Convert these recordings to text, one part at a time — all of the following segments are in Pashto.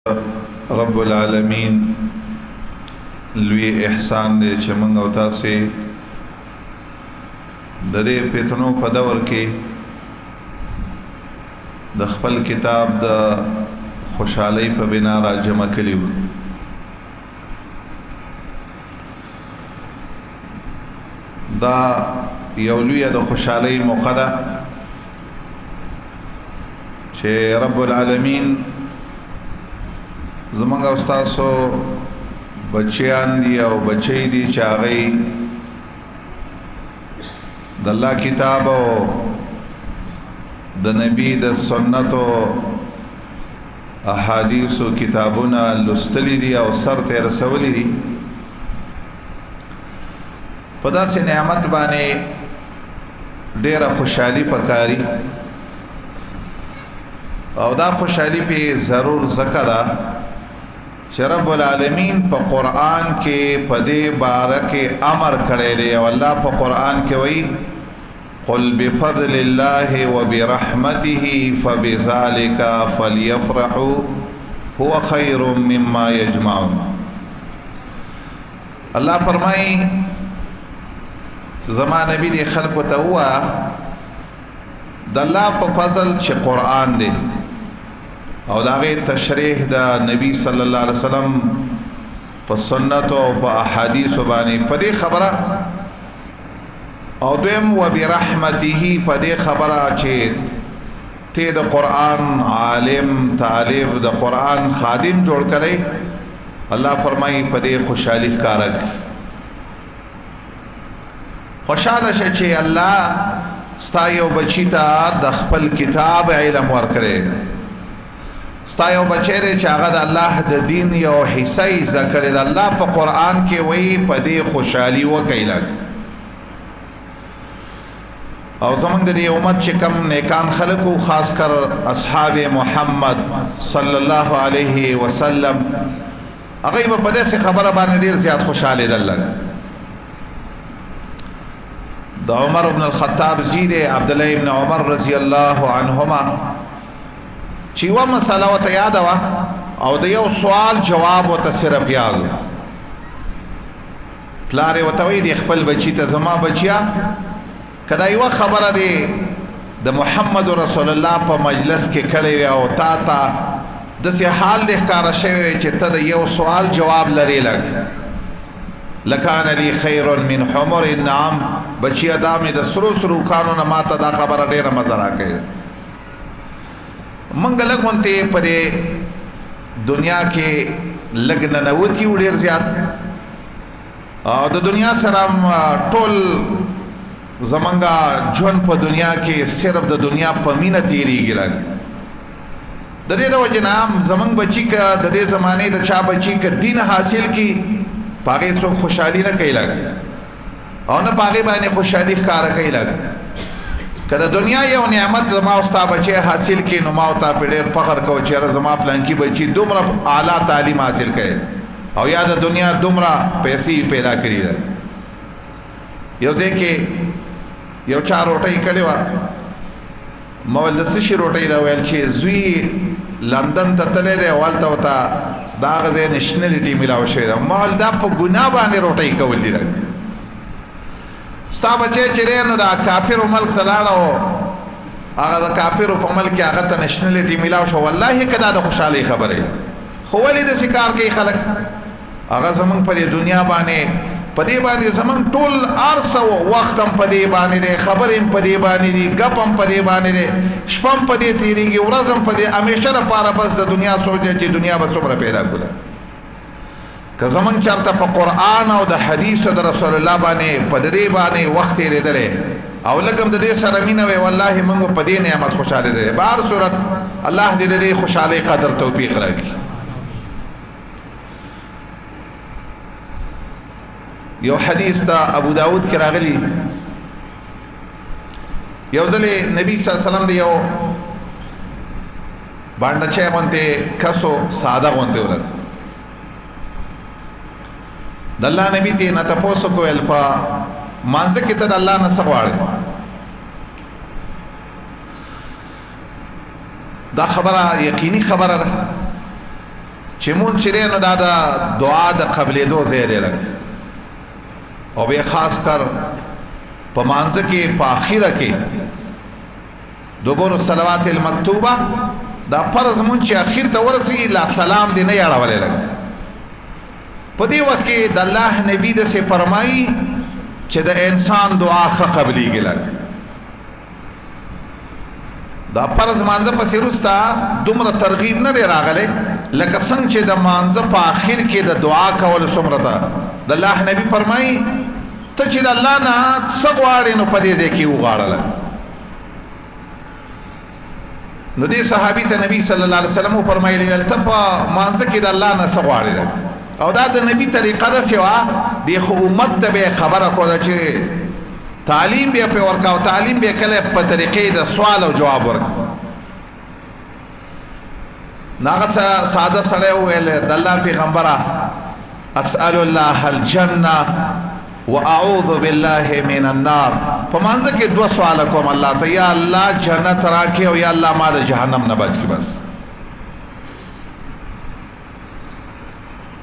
رب العالمین لوی احسان دې چې موږ او تاسو د دې فتنو په دور کې د خپل کتاب د خوشحالۍ په بنا را جمع کړي وو. دا یو لوی د خوشحالۍ موقع ده چې رب العالمین زمونږ او تاسو بچیان دي او بچی دي چې هغه د الله کتاب او د نبی د سنت او احادیث او کتابونه لوستلي دي او سر ته رسولي دي. په داسې نعمت باندې ډېره خوشحالي پکاري او دا خوشحالي په ضرور ذکر ده چې رب العالمین په قرآن کې په دې باره کې امر کړی دی او الله په قرآن کې وایي قل بفضل الله وبرحمته فبذلك فليفرحوا هو خير مما يجمعون. الله فرمایي زما نبی دی خلقو ته ووایه د الله په فضل چې قرآن دی او داغه تشریح د نبی صلی الله علیه وسلم په سنت او په احادیث باندې په دې خبره او دویم و برحمته په دې خبره چې ته د قرآن عالم طالب د قرآن خادم جوړ کړي. الله فرمایي په دې خوشحالي ښکارک خوشاله شې چې الله ستا یو بچی ته د خپل کتاب علم ورکړي، ستا یو بچی دی چې هغه د الله د دین یو حصه یې زده کړې ده. الله په قرآن کې وایي په دې خوشحالي وکړئ لږ. او زمونږ د دې امت چې کم نیکان خلک وو خاص کر اصحاب محمد صلی الله علیه وسلم هغوی به په داسې خبره باندې ډېر زیات خوشحالېدل. لږ د عمر بن الخطاب زوی دی عبدالله ابن عمر رضی الله عنهما چې یوه مسله ورته یاده وه او د یو سوال جواب ورته صرف یاد و. پلار یې ورته وایي د خپل بچي ته زما بچیا که دا یوه خبره دی د محمد رسول الله په مجلس کې کړې وي او تا ته داسې حال دی ښکاره شوی وی چې ته د یو سوال جواب لرې لږ لکان لی خیر من حمر النعم بچیا دا مې د سرو سرو کانو نه ما ته دا خبره ډېره مزه راکوي. منګ لږ غونتې په دې دنیا کې لږ ننوتي و ډېر زیات او د دنیا سره ټول زمونږ ژوند په دنیا کې صرف د دنیا په مینه تېرېږي. لږ د دې د وجې نه زمونږ بچي که د دې زمانې د چا بچي که دین حاصل کړي په هغې څوک خوشحالي نه کوي لږ او نه په هغې باندې خوشحالي ښکاره کوي. لږ که د دنیا یو نعمت زما او ستا بچی حاصل کړي نو ما او تا پې ډېر فخر کوو چې یاره زما پلانکي بچي دومره اعلی تعلیم حاصل کوي او یا د دنیا دومره پیسې پیدا کړي ده. یو ځای کې یو چا روټۍ کړې وه ما ویل د څه شي روټۍ ده ویل چې زوی لندن ته تللی دی او هلته ورته د هغه ځای نیشنلټي میلاو شوې ده. ما ویل دا په ګناه باندې روټۍ کول دي. ستا بچی چې دی نو د کافرو ملک ته لاړه او هغه د کافرو په ملک کې هغه ته نیشنلټي میلاو شو. والله که دا د خوشحالۍ خبرې ده خو ولې داسې کار کوي خلک. هغه زمونږ په دې دنیا باندې په دې باندې زمونږ ټول هر څه وخت هم په دې باندې دی، خبرې هم په دې باندې دي، ګپ هم په دې باندې دی، شپه هم په دې تېرېږي، ورځ هم په دې همیشه لپاره بس د دنیا سوچ دی چې دنیا به څومره پیدا کړله. که زمونږ چېرته په قرآن او د حدیثو د رسول الله باندې په دې باندې وخت تېرېدلی او لږ هم د دې سره مینه وی والله موږ په دې نعمت خوشحاله دی. په هر صورت الله دې د دې خوشحالۍ قدر توفیق راکړي. یو حدیث د ابو داود کې راغلی یو ځلې نبی صلی الله علیه وسلم د یو باندچی غوندې کسو ساده غوندې ولر د الله نبی ته نه تاسو کویل په مانځه کې ته د الله نه څه غواړې. دا خبره یقیني خبره ده چې مونږ چې دی نو دا د دعا د قبلېدو ځای دی لږ او بیا خاص کر په مانځه کې په اخیره کې دبر الصلوات المکتوبه دا فرض مونږ چې اخیر ته ورسېږي لا سلام دی نه یاړولی لږ په دې وخت کې د الله نبی داسې فرمایي چې د انسان دعا ښه قبلیږي لږ دا فرض مانځه پسې وروسته دومره ترغیب نه دی راغلی لکه څنګه چې د مانځه په آخر کې د دعا کول څومره ته د الله نبی فرمایي ته چې د الله نه څه غواړې نو په دې ځای کې وغواړه نو دې صحابي ته نبی صلی الله علیه وسلم فرمایلی ول ته په مانځه کې د الله نه څه غواړې او دا د نبی طریقه ده چې وا د خو امت ته به خبره کوله چې تعلیم به په ورکاو تعلیم به کله په طریقې د سوال او جواب ورک ناغه ساده سره ویل د الله پیغمبره اسال الله الجنه واعوذ بالله من النار په منځ کې دوه سوال کوم الله ته یا الله جنت راکې او یا الله ما د جهنم نه بچ کی بس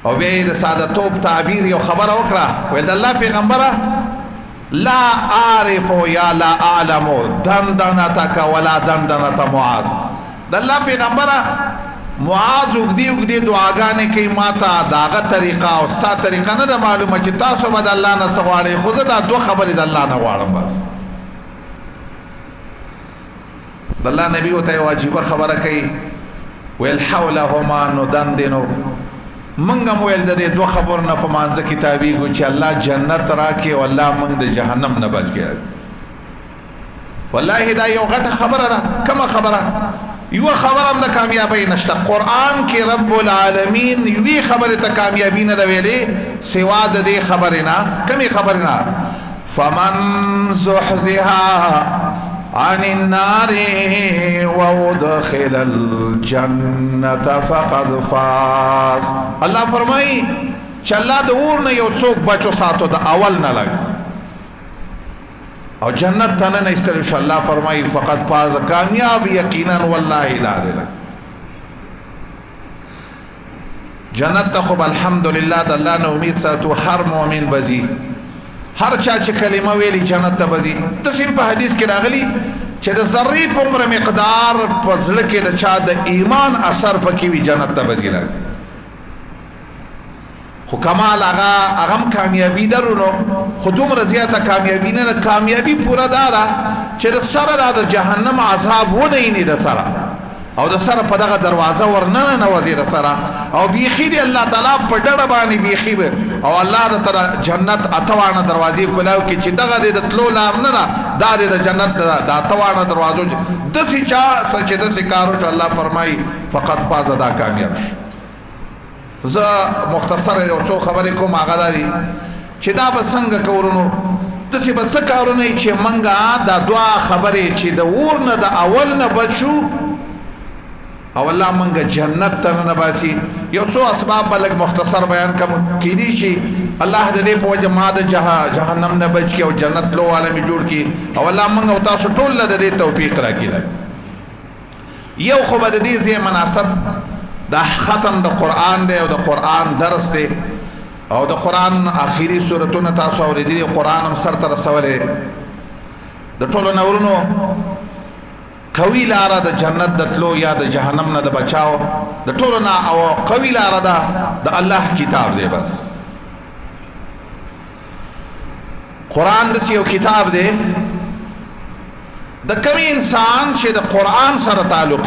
او به د ساده توپ تعبیر یو خبره وکړه ویل د الله پیغمبره لا اعرف یا لا اعلم دندنتک ولا دندنت معاذ د الله پیغمبره معاذ وګدي دعاګانې کوي ماته داغه طریقه او ستا طریقه نه معلومه چې تاسو به د الله نه څه غواړئ خو زه دا دوه خبرې د الله نه غواړم بس د الله نبی ورته واجبه خبره کوي ویل حولهما نو دندنو منګ هم ویل د دې دوه خبرو نه په مانځه کې تابعیږو چې الله جنت راکړي او الله موږ د جهنم نه بچ کړي والله دا یو غټه خبره ده کومه خبره یو خبره هم د کامیابی نشته قرآن کې رب العالمین یوې خبره ته کامیابی نه ویلې سوا د دې خبرې نه کومې خبرې نه فمن زحزها عن النار وادخل الجنة فقد فاز الله فرمایي چې الله د اور نه یو څوک بچو ساتو د اول نه لګ او جنت ته نه ایستل شو الله فرمایي فقط فاز کامیاب یقینا والله دا دې جنت ته خو الحمدلله د الله نه امید ساتو هر مؤمن بزي هر چا چې کلمه ویلي جنت ته بزي تاسو په حدیث کې راغلي چې د ذرې په عمر مقدار په ځل کې د چا د ایمان اثر پکې وي جنت ته بزي راغلي خو کمال هغه کامیابی درونو خو دومره زیاته کامیابی نه کامیابی پورا دارا چې د سره د جهنم عذاب ونه نه د سره او د سره په دغه دروازه ورننه نه وزیر سره او بیخي دی الله تعالی په ډډه باندې بیخي او الله د جنت اتوانه دروازې کولاو کې چې دغه د تلو لار نه دا د جنت د اتوانه دروازو د سې چا چې د سې کارو الله فرمایي فقط فاز دا کامیاب زه مختصر یو څو خبرې کوم هغه لري چې دا به څنګه کورونو داسې به څه کارونه چې منګه دا دوه خبرې چې د اور نه د اول نه بچو او الله منګه جنت ته نه باسي یو څو اسباب بلک مختصر بیان کوم کې دي چې الله دې په وجه ما د جهنم نه بچ کی او جنت لو عالم جوړ کی او الله منګه او تاسو ټول له دې توفیق راکړي یو خو به دې زی مناسب دا ختم د قران دی او د قران درس دی او د قران اخیری سورتونه تاسو اوریدلي قران هم سر تر رسولې د ټولو نورونو قوی لاره د جنت د تلو یا د جهنم نه د بچاو د ټولو نه او قوی لاره ده د الله کتاب دی بس قران د یو کتاب دی د کوم انسان چې د قران سره تعلق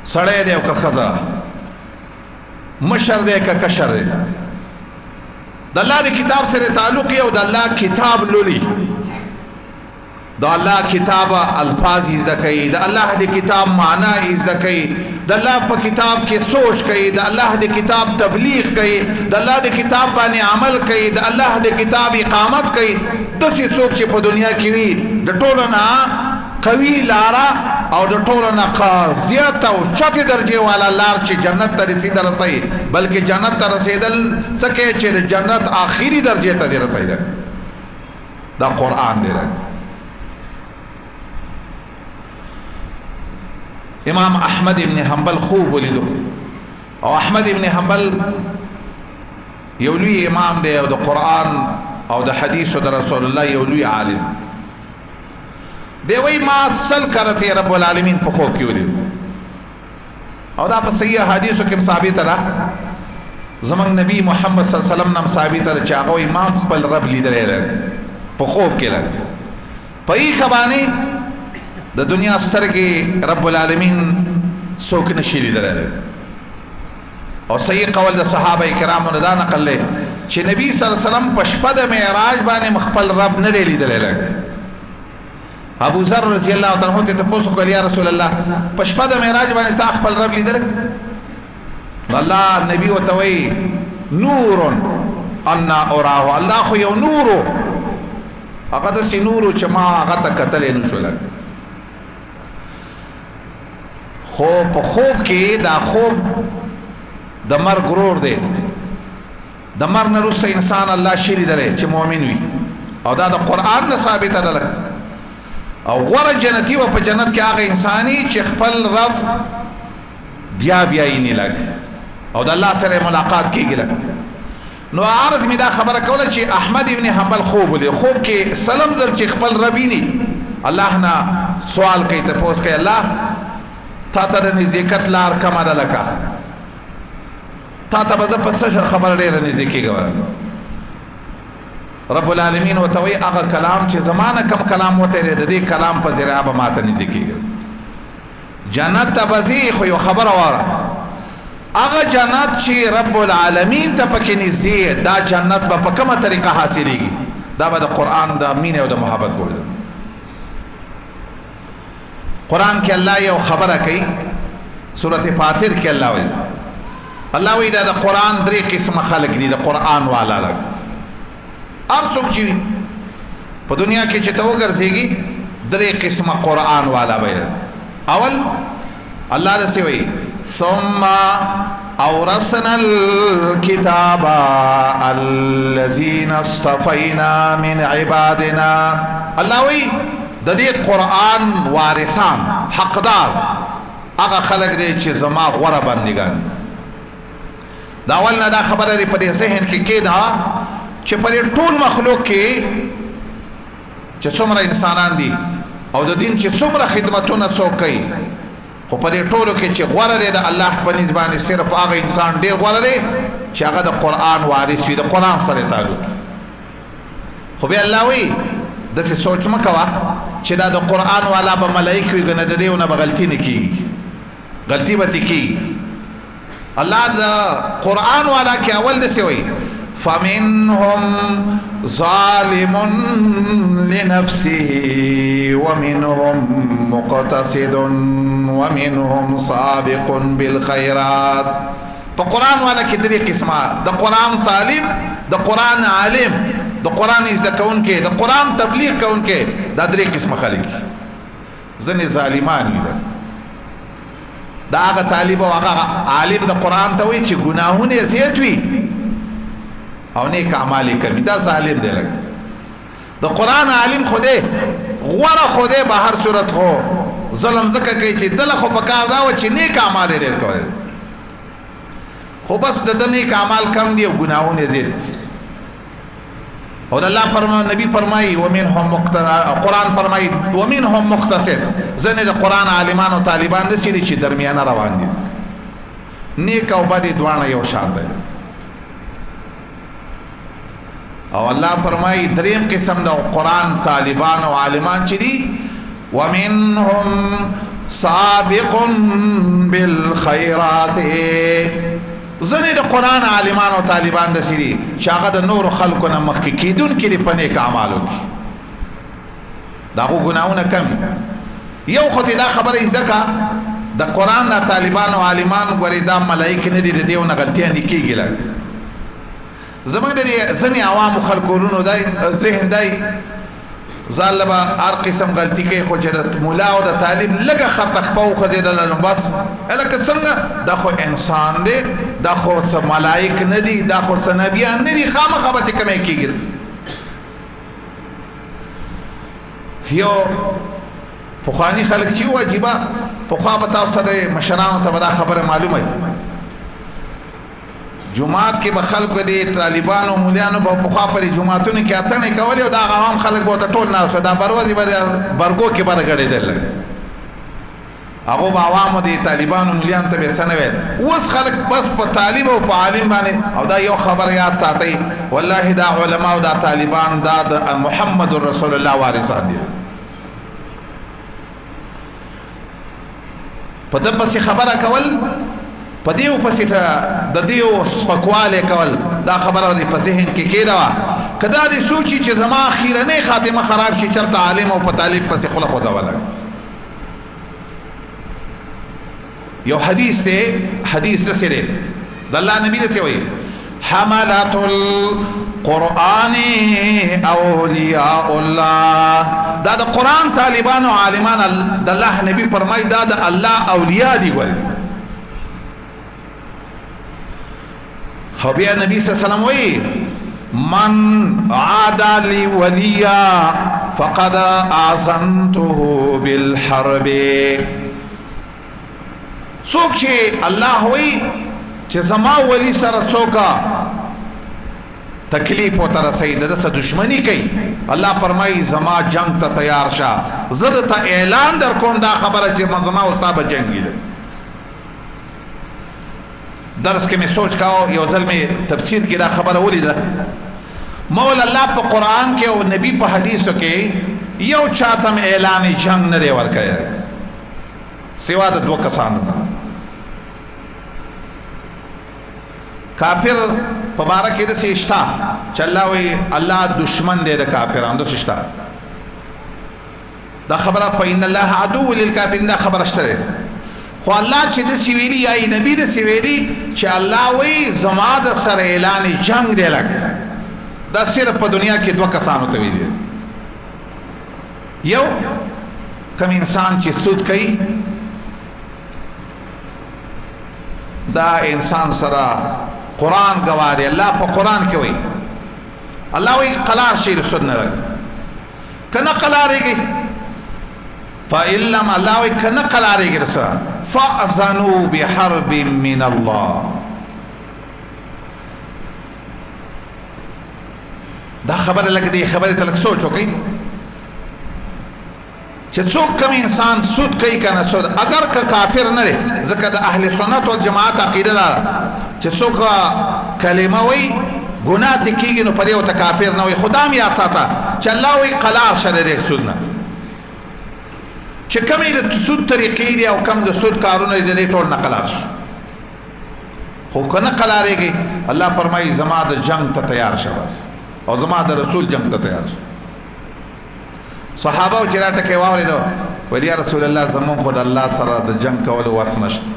سړی دی او که ښځه مشر دی که کشر دی د الله د کتاب سره تعلق او د الله کتاب لولي د الله کتاب الفاظ زده کوي د الله د کتاب معنا زده کوي د الله په کتاب کې سوچ کوي د الله د کتاب تبلیغ کوي د الله د کتاب باندې عمل کوي د الله د کتاب اقامت کوي داسې څوک چې په دنیا کې وي د ټولو نه قوي لاره او د ټولو نه زیات او چتې درجې والا لار چې جنت ته رسیدل رسي بلکې جنت ته رسیدل سکه چې د جنت آخري درجې ته رسیدل دا قرآن دی امام احمد ابن حنبل خوب ولیدو او احمد ابن حنبل یو لوی امام دی او د قرآن او د حدیث او د رسول الله یو لوی عالم دی. وی ما سل کرته رب العالمین په خوب کې ولید او دا په صحیح حدیثو کې ثابت ده. زمنګ نبی محمد صلی الله علیه وسلم نام ثابت ده چې هغه امام خپل رب لیدلی په خوب کې لګ په ای خبانه د دنیا سترګې رب العالمین څوک نشي لیدلی. او صحیح قول د صحابه کرامو نه دا نقل لري چې نبی صلی الله علیه وسلم په شپه د معراج باندې خپل رب نه لیدلی لګ. ابو ذر رضی الله تعالی عنہ ته تاسو کولی یا رسول الله په شپه د معراج باندې تا خپل رب لیدل؟ الله نبی وتوي نور ان اوراه، الله خو یو نور هغه د سي نور چې ما هغه ته کتل نه شو لګ. خو په خوب کې دا خوب د مرګ غرور دی. د مرګ نه وروسته انسان الله شری درې چې مؤمن وي او دا د قران نه ثابت ده. او غره جنتی و په جنت کې هغه انساني چې خپل رب بیا بیا یې نه لګ او د الله سره ملاقات کیږي لګ. نو عارض می دا خبره کوله چې احمد ابن حنبل خوب ولې خوب کې سلام زر چې خپل رب یې الله نه سوال کوي ته پوس کوي الله تا ته نزدېکت لار کما ده لکه تا ته به زه په څه خبره ډېره نږدې کېږم. رب العالمین وتوي هغه کلام چې زمانه کم کلام وته د دې کلام په ذریعہ به ماته نږدې کېږي. جنت ته بزي خو یو خبره واره هغه جنت چې رب العالمین ته پکې نږدې دا جنت به په کومه طریقه حاصلېږي؟ دا به د قرآن د مینې او د محبت وجه. قرآن کې الله یو خبره کوي سورۃ فاطر کې الله وی دا د قرآن درې قسمه خلق دي. د قرآن والا لګ هر څوک چې په دنیا کې چې ته وګرځېږي درې قسمه قرآن والا به. اول الله دې وی ثم اورثنا الكتاب الذين اصطفينا من عبادنا. الله وی د دې قرآن وارثان حقدار هغه خلق دي چې زما غوړه بندګان. دا اول نه دا خبره لري په دې ذهن کې کېدا چې په ټول مخلوق کې چې څومره انسانان دي او د دین چې څومره خدمتونه څوک کوي خو په دې ټولو کې چې غوړه دی د الله په نسبت صرف هغه انسان ډېر غوړه دی چې هغه د قرآن وارث وي د قرآن سره تعلق. خو بیا الله وی داسې سوچ مه کوه چې دا د قرآن والا به ملایک وي ګنه د دې ونه به غلطي نه کېږي غلطي به ترې کېږي. الله د قرآن والا کې اول داسې وی فمنهم ظالم لنفسه ومنهم مقتصد ومنهم سابق بالخيرات. په قرآن والا کې درې قسمه د قرآن طالب د قرآن عالم د قرآن زده کوونکی د قرآن تبلیغ کوونکی دا درې قسمه خلک. ځینې ظالمان دي دا هغه طالب او هغه عالم د قرآن ته وایي چې ګناهونه زیات وي او نیک اعمال کمی دا ظالم دی. لګ د قرآن عالم خوده غوړه خوده به هر صورت خو ظلم زکه کوي چې دله خو په کار دا و چې نیک اعمال ډېر کوي خو بس د نیک اعمال کم دي او ګناهونه زیات. او الله فرمان نبی فرمایي ومنهم قرآن فرمایي ومنهم مقتصد. ځنه د قرآن عالمان او طالبان د سړي چې درمیانه روان دي نیک او بد دوانه یو شان دي. او الله فرمایي دریم قسم د قرآن طالبان او عالمان چې دي ومنهم سابق بالخيرات. ځنې د قرآن عالمان او طالبان د سړي چې هغه د نور خلکو نه مخکې کېدونکي دي په نیک اعمالو کې د هغو ګناهونه کم. یو خو دا خبره زده کړه د قرآن د طالبان او عالمان ګورې دا ملایک نه دي د دې نه غلطیان دي کېږي. لږ زمونږ د ځینې عوامو خلکو ورونو دی ذهن دی ځان له به هر قسم غلطي کوي خو چې د ملا او د طالب لږه خطه خپه وخځېدله نو بس هلکه څنګه دا خو انسان دی دا خو څه ملایک نه دي دا خو څه نبیان نه دي خامخا به ترې کمی کېږي. یو پخواني خلک چې وو عجیبه پخوا به تاسو سره مشرانو ته به دا خبره معلومه وي جمعات کې به خلکو د طالبانو مولیانو په پخوا پرې جمعاتونو کې اتنې کولې او دا عوام خلک به ورته ټول ناست دا بروزي به برګو کې به رګړېدل هغه به عوامو د طالبانو مولیانو ته به څه نه ویل اوس خلک بس په طالب او په عالم باندې او دا یو خبر یاد ساتئ والله دا علما او دا طالبان دا د محمد رسول الله وارثان دي په د پسې خبره کول په دیو پسې د دیو سپکواله کول دا خبره په ذهن کې کېده کدا دې سوچي چې زما اخیرنۍ خاتمه خراب شي چرته عالم او په طالب پسې خله خوځوله یو حدیث دی حدیث څه دی د الله نبی دې وایي حملات القرآن اولیاء الله دا د قرآن طالبان او عالمان د الله نبی فرمایي دا د الله اولیاء دي ول حبیب نبی صلی الله علیه وسلم وایي من عادى لي وليا فقد اعزمته بالحرب څوک چې الله وایي چې زما ولی سره څوکا تکلیف او تر سید د دشمنی کوي الله فرمایي زما جنگ ته تیار شه زه ته اعلان در کوم دا خبره چې زما او تاسو جنگي ده درس کې مې سوچ کاو یو ځل مې تفسیر کې دا خبره ولیده مولا الله په قران کې او نبی په حدیثو کې یو چاته اعلان جنگ نه دی ورکړی سوا د دوه کسانو کافر په باره کې د سشتا چې الله وی الله دشمن دی د کافرانو د سشتا دا خبره په ان الله عدو للکافرین دا خبره شته خو الله چې د سیویلی یا نبی د سیویلی چې الله وی زما د سره اعلان جنگ دی لک دا صرف په دنیا کې دوه کسانو ته ویل یو کوم انسان چې سود کوي دا انسان سره قرآن گواره الله په قرآن کې وایي الله وایي قلار شي رسول نه لګ کنه قلارېږي فإلم الله وایي کنه قلارېږي رسول فأذنوا بحرب من الله دا خبره لګ دی خبره تلک سوچ وکي چې څوک کم انسان سود کوي کنه سود اگر که کافر نه لري ځکه د اهل سنت والجماعت عقیده ده چې څوک کلمه وي ګناه ته کیږي نو پرې او ته کافر نه وي خدام یا ساته چې الله وي قلار شره دې سود نه چې کومې د سود طریقې دي او کم د سود کارونه دي ټول نه قلار شي خو کنه قلارېږي الله فرمایي زما د جنگ ته تیار شه بس او زما د رسول جنگ ته تیار شه صحابه چې راته کې واورېدو ویل یا رسول الله زمون خود الله سره د جنگ کول واس نشته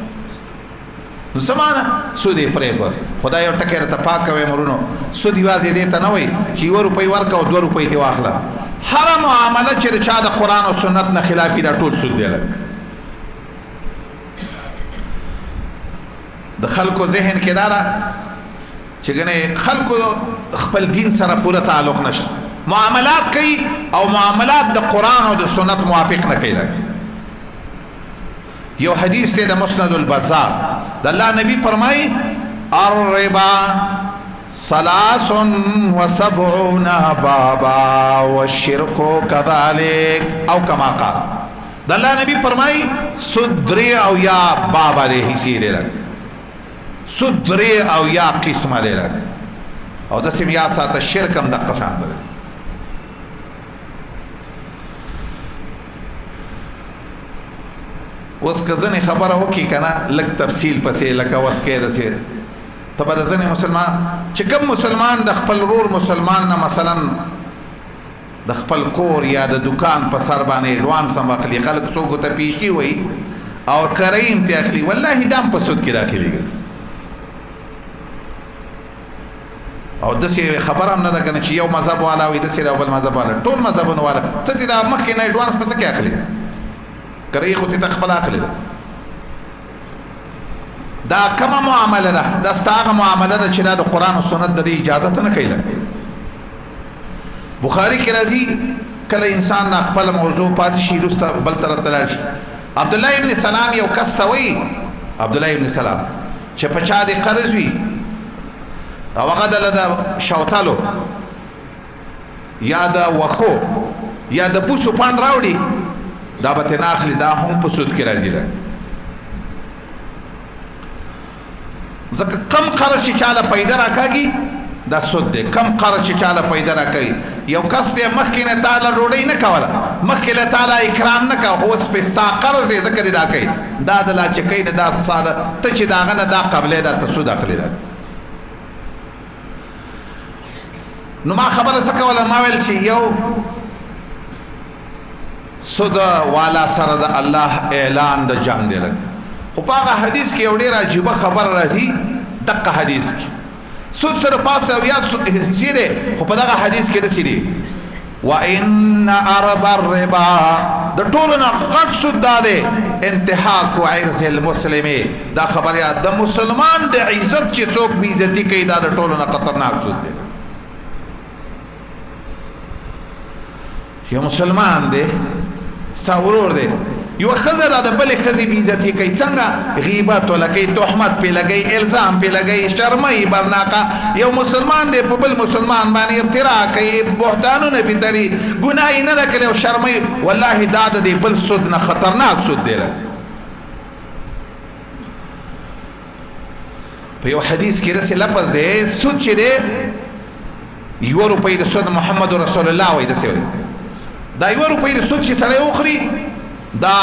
نو سمانه سودی پرې کو خدای یو ټکه ته پاک کوي مرونو سودی وازې دې ته نه وي چې 1 روپۍ ورکا او 2 روپۍ ته واخله هر معاملې چې چا د قران او سنت نه خلافي دا ټول سود دی لګ د خلکو ذهن کې دارا چې ګنې خلکو خپل دین سره پوره تعلق نشته معاملات کوي او معاملات د قران او د سنت موافق نه کوي یو حدیث دی د مسند البزار د الله نبی فرمای الربا 73 بابا والشرك كذلك او كما قال د الله نبی فرمای سدری او یا بابا له حصے لري سدری او یا قسمه لري او د سیمیات ساته شرک هم د قشان ده اوس کزنه خبره وکي کنه لک تفصیل پسې لکه وسکه دسه تبه د ځنه مسلمان چې کوم مسلمان د خپل رور مسلمان نه مثلا د خپل کور یا د دکان په سر باندې اډوانس هم اخلي خلک څوک ته پیشي وي او کریم ته اخلي والله دام په سود کې داخليږي او دسه خبره هم نه ده کنه چې یو مذهب والا وي دسه یو بل مذهب والا ټول مذهبونه والا ته دا مخکې نه اډوانس پس کې اخلي کرے خو ته خپل اخلي دا کومه معامله ده دا ستاسو معامله ده چې د قران او سنت د اجازه نه کوي بخاری کې راځي کله انسان نه خپل موضوع پات شي رسته بل طرف تلل شي عبد الله ابن سلام یو کس وی عبد الله ابن سلام چې په چا دي قرض وی او هغه د شوتالو یا د وخو یا د پوسو پان راوړي دا به ترې نه اخلي، دا هم په سود کې راځي. ده ځکه کم قرض چې چاله پیدا راکاږي دا سود دی. کم قرض چې چاله پیدا راکاږي، یو کس دی مخکې نه تعالی ډوډۍ نه کوله، مخکې له تعالی اکرام نه کوه، خو اوس پې ستا قرض دی ځکه دې دا کوي، دا د لا چې کوي نه دا ساده ته چې د هغه نه دا قبلې ده ته سود اخلي. ده نو ما خبره څه کوله، ما ویل چې یو سود والا سره د الله اعلان د جنگ دی لګ. خو په هغه حدیث کې یو ډېر عجیبه خبر راځي، دقه حدیث کې سود سره پاسه او یا حصې دی، خو په دغه حدیث کې داسې دی وَإِنَّ أَرْبَ الرِّبَا د ټولو نه غټ سود دا دی انتهاک عرض المسلم. دا خبر یاد د مسلمان د عزت چې څوک بې عزتي کوي دا د ټولو نه خطرناک سود دی. یو مسلمان دی ستا ورور دی، یوه ښځه دا د بلې ښځې بې عزتي کوي، څنګه غیبت ولګوي، تهمت پې لګوي، الزام پې لګوي، شرموي برناقه. یو مسلمان دی په بل مسلمان باندې افترا کوي، بهتانونه پې تړي، ګناه یې نه ده کړې او شرموي. والله دا د دې بل سود نه خطرناک سود دی. په یو حدیث کې داسې لفظ دی، سود چې دی 1 روپۍ د سود محمد رسول الله وایي، داسې وایي دا 1 روپۍ د سود چې سړی وخوري دا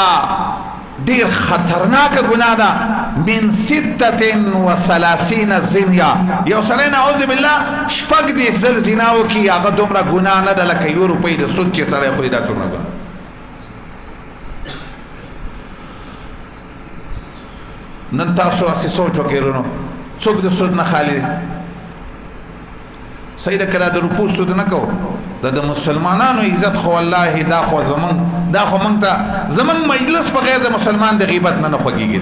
ډیر خطرناک ګناه ده. من 36 زنیا، یو سړی نعوذ بالله 6 ځل زنا وکړي، هغه دومره ګناه نه ده لکه 1 روپۍ د سود چې سړی خوري. دا څومره ګناه. نن تاسو هسې سوچ وکړئ ورونو، څوک د سود نه خالي دی؟ صحیح ده که دا د روپو سود نه کوو، دا د مسلمانانو عزت خو والله دا خو زمونږ دا خو موږ ته زمونږ مجلس بغیر د مسلمان د غیبت نه خوږېږي.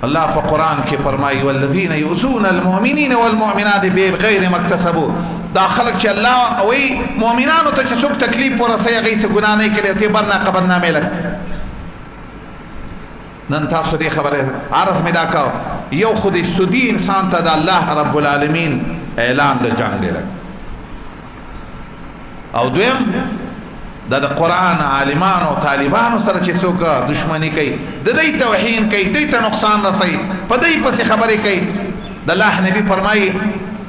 الله په قرآن کې فرمایي والذین یؤذون المؤمنین والمؤمنات بغیر ما اکتسبوا. دا خلق چې الله وایي مؤمنانو ته چې څوک تکلیف ورسوي هغوی څه ګناه نه یې کړې، ته برناقه بدنامې لګ. نن تاسو دې خبره عرض مې دا کوه، یو خو د سودي انسان ته د الله رب العالمین اعلان د جنګ دی لګ. او دویم دا د قرآن عالمانو طالبانو سره چې څوک دشمنی کوي، د دوی توهین کوي، دوی ته نقصان رسوي، په دوی پسې خبرې کوي. د الله نبی فرمایي،